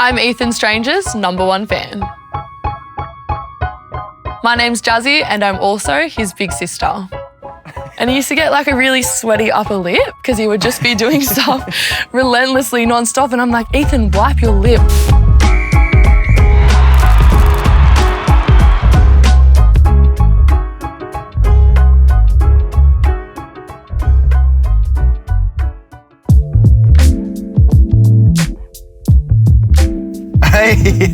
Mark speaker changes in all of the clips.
Speaker 1: I'm Ethan Strange's #1 fan. My name's Jazzy and I'm also his big sister. And he used to get like a really sweaty upper lip because he would just be doing stuff relentlessly non-stop, and I'm like, Ethan, wipe your lip.
Speaker 2: Hey!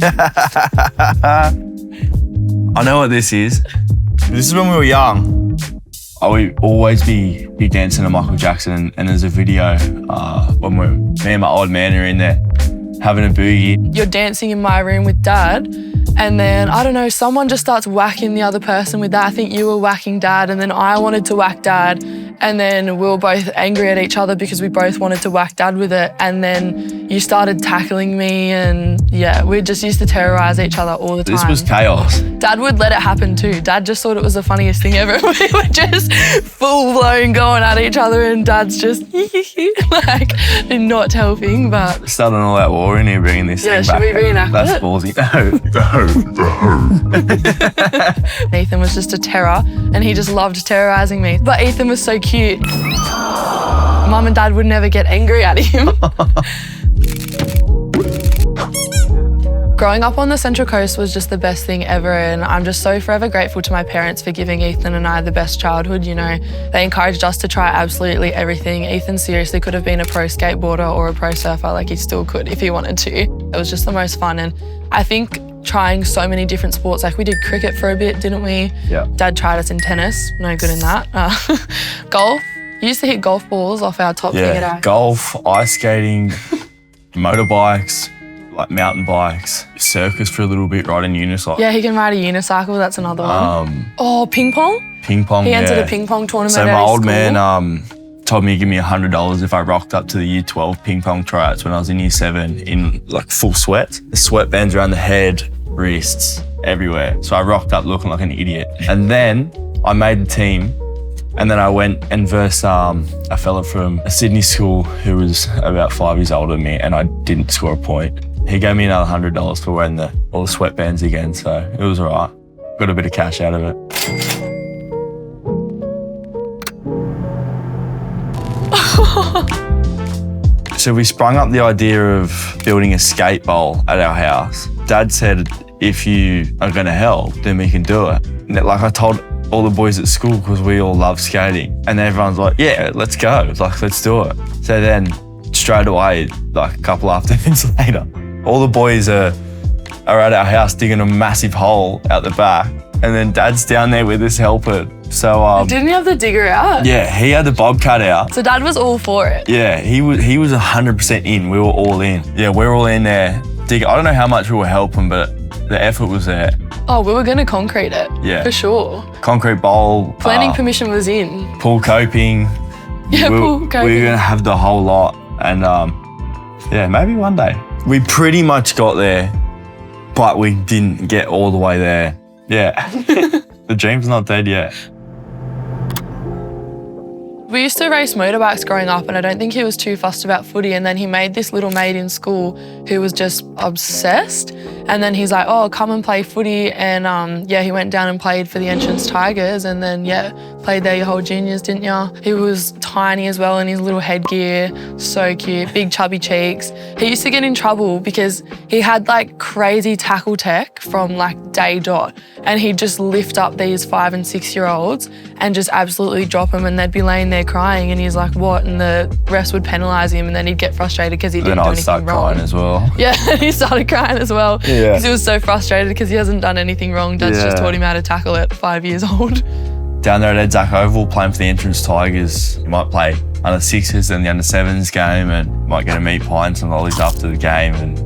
Speaker 2: I know what this is. This is when we were young. I would always be dancing to Michael Jackson, and there's a video when me and my old man are in there having a boogie.
Speaker 1: You're dancing in my room with Dad, and then, I don't know, someone just starts whacking the other person with that. I think you were whacking Dad, and then I wanted to whack Dad, and then we were both angry at each other because we both wanted to whack Dad with it, and then you started tackling me, and yeah, we just used to terrorise each other all the time.
Speaker 2: This was chaos.
Speaker 1: Dad would let it happen too. Dad just thought it was the funniest thing ever. We were just full-blown going at each other, and Dad's just like not helping, but...
Speaker 2: Starting all that war in here, bringing this thing back.
Speaker 1: Yeah, should we reenact
Speaker 2: That's
Speaker 1: it?
Speaker 2: ballsy. No.
Speaker 1: Ethan was just a terror, and he just loved terrorising me. But Ethan was so cute. Mum and Dad would never get angry at him. Growing up on the Central Coast was just the best thing ever, and I'm just so forever grateful to my parents for giving Ethan and I the best childhood. You know, they encouraged us to try absolutely everything. Ethan seriously could have been a pro skateboarder or a pro surfer, like he still could if he wanted to. It was just the most fun, and I think trying so many different sports, like we did cricket for a bit, didn't we?
Speaker 2: Yeah.
Speaker 1: Dad tried us in tennis, no good in that. Golf, you used to hit golf balls off our top thing at our...
Speaker 2: Golf, ice skating, motorbikes, like mountain bikes, circus for a little bit, riding unicycle.
Speaker 1: Yeah, he can ride a unicycle, that's another one. Oh, ping pong?
Speaker 2: Ping pong,
Speaker 1: He entered a ping pong tournament
Speaker 2: So
Speaker 1: at
Speaker 2: my
Speaker 1: his
Speaker 2: old
Speaker 1: school.
Speaker 2: man told me to give me $100 if I rocked up to the year 12 ping pong tryouts when I was in year 7 in like full sweat. The sweatbands around the head, wrists, everywhere. So I rocked up looking like an idiot. And then I made the team, and then I went and versed a fella from a Sydney school who was about 5 years older than me, and I didn't score a point. He gave me another $100 for wearing all the sweatbands again, so it was all right. Got a bit of cash out of it. So we sprung up the idea of building a skate bowl at our house. Dad said, if you are gonna help, then we can do it. And like I told all the boys at school, because we all love skating, and everyone's like, yeah, let's go, like, let's do it. So then straight away, like a couple afternoons later, all the boys are at our house digging a massive hole out the back, and then Dad's down there with us helping. So
Speaker 1: Didn't you have the digger out?
Speaker 2: yeah, he had the bobcat out.
Speaker 1: So Dad was all for it.
Speaker 2: Yeah, he was 100% in. We were all in. Yeah, we were all in there digging. I don't know how much we were helping, but the effort was there.
Speaker 1: Oh, we were gonna concrete it.
Speaker 2: Yeah.
Speaker 1: For sure.
Speaker 2: Concrete bowl.
Speaker 1: Planning permission was in.
Speaker 2: Pool coping.
Speaker 1: Yeah, pool
Speaker 2: We were
Speaker 1: coping.
Speaker 2: gonna have the whole lot, and yeah, maybe one day. We pretty much got there, but we didn't get all the way there. Yeah, the dream's not dead yet.
Speaker 1: We used to race motorbikes growing up, and I don't think he was too fussed about footy, and then he made this little mate in school who was just obsessed, and then he's like, oh, come and play footy, and yeah, he went down and played for the Entrance Tigers, and then yeah, played there your whole juniors, didn't ya? He was tiny as well in his little headgear, so cute, big chubby cheeks. He used to get in trouble because he had like crazy tackle tech from like day dot, and he'd just lift up these 5 and 6 year olds and just absolutely drop them, and they'd be laying there crying, and he's like, what? And the refs would penalise him, and then he'd get frustrated because he didn't do anything wrong.
Speaker 2: Then I'd start crying as well.
Speaker 1: Yeah, he started crying as well.
Speaker 2: Yeah.
Speaker 1: Because he was so frustrated because he hasn't done anything wrong. Dad's just taught him how to tackle at 5 years old.
Speaker 2: Down there at Edzac Oval, playing for the Entrance Tigers, you might play under 6s and the under 7s game, and might get a meat pie and some lollies after the game. And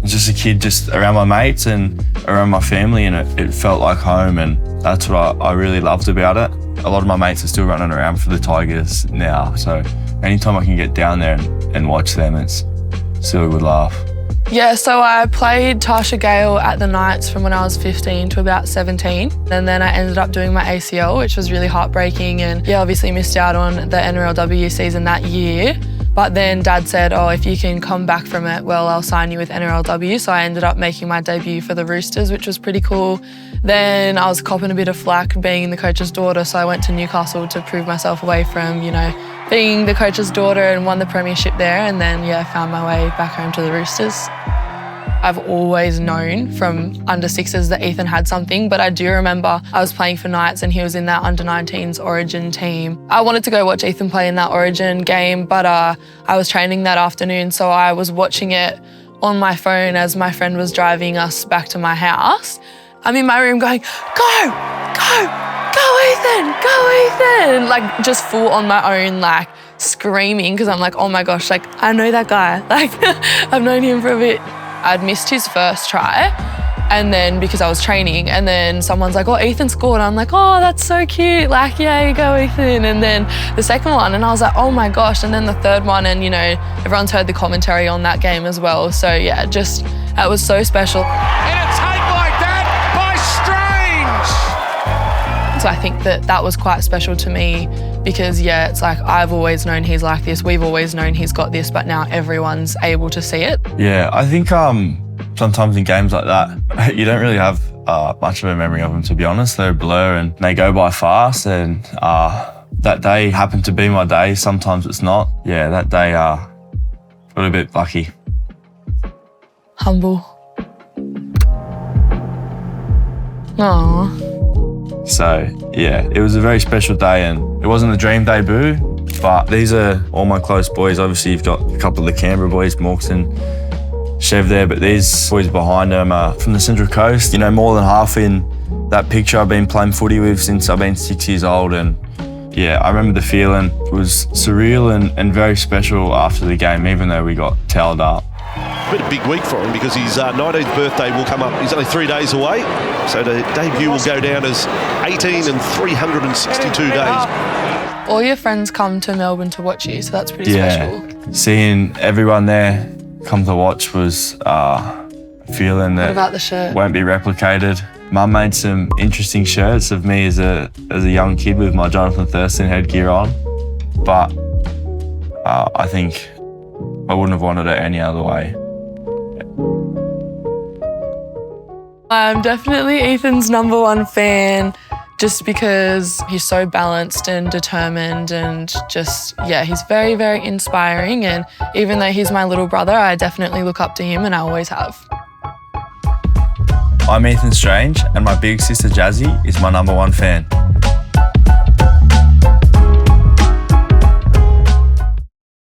Speaker 2: just a kid just around my mates and around my family, and it felt like home, and that's what I really loved about it. A lot of my mates are still running around for the Tigers now, so anytime I can get down there and watch them, it's still a good laugh.
Speaker 1: Yeah, so I played Tasha Gale at the Knights from when I was 15 to about 17. And then I ended up doing my ACL, which was really heartbreaking. And yeah, obviously missed out on the NRLW season that year. But then Dad said, oh, if you can come back from it, well, I'll sign you with NRLW. So I ended up making my debut for the Roosters, which was pretty cool. Then I was copping a bit of flack being the coach's daughter, so I went to Newcastle to prove myself away from, being the coach's daughter, and won the premiership there, and then, found my way back home to the Roosters. I've always known from under sixes that Ethan had something, but I do remember I was playing for Knights and he was in that under 19s Origin team. I wanted to go watch Ethan play in that Origin game, but I was training that afternoon, so I was watching it on my phone as my friend was driving us back to my house. I'm in my room going, go, go, go Ethan, go Ethan! Like just full on my own, like screaming, because I'm like, oh my gosh, like I know that guy. Like I've known him for a bit. I'd missed his first try, and then because I was training, and then someone's like, oh, Ethan scored. I'm like, oh, that's so cute. Like, yeah, you go, Ethan. And then the second one, and I was like, oh my gosh. And then the third one, and everyone's heard the commentary on that game as well. So yeah, just, it was so special.
Speaker 3: And a take like that by Strange.
Speaker 1: So I think that was quite special to me because, yeah, it's like I've always known he's like this. We've always known he's got this, but now everyone's able to see it.
Speaker 2: Yeah, I think sometimes in games like that, you don't really have much of a memory of them, to be honest. They're a blur and they go by fast, and that day happened to be my day. Sometimes it's not. Yeah, that day got a bit lucky.
Speaker 1: Humble. Aww.
Speaker 2: So yeah, it was a very special day, and it wasn't a dream debut, but these are all my close boys. Obviously you've got a couple of the Canberra boys, Morks and Chev there, but these boys behind them are from the Central Coast. More than half in that picture I've been playing footy with since I've been 6 years old, and yeah, I remember the feeling. It was surreal and very special after the game, even though we got towed up.
Speaker 4: Been a big week for him because his 19th birthday will come up. He's only 3 days away, so the debut will go down as 18 and 362 days.
Speaker 1: All your friends come to Melbourne to watch you, so that's pretty special.
Speaker 2: Seeing everyone there come to watch was a feeling that
Speaker 1: What about the shirt?
Speaker 2: Won't be replicated. Mum made some interesting shirts of me as a young kid with my Jonathan Thurston headgear on, but I think I wouldn't have wanted it any other way.
Speaker 1: I'm definitely Ethan's #1 fan, just because he's so balanced and determined, and just, yeah, he's very, very inspiring. And even though he's my little brother, I definitely look up to him, and I always have.
Speaker 2: I'm Ethan Strange, and my big sister Jazzy is my #1 fan.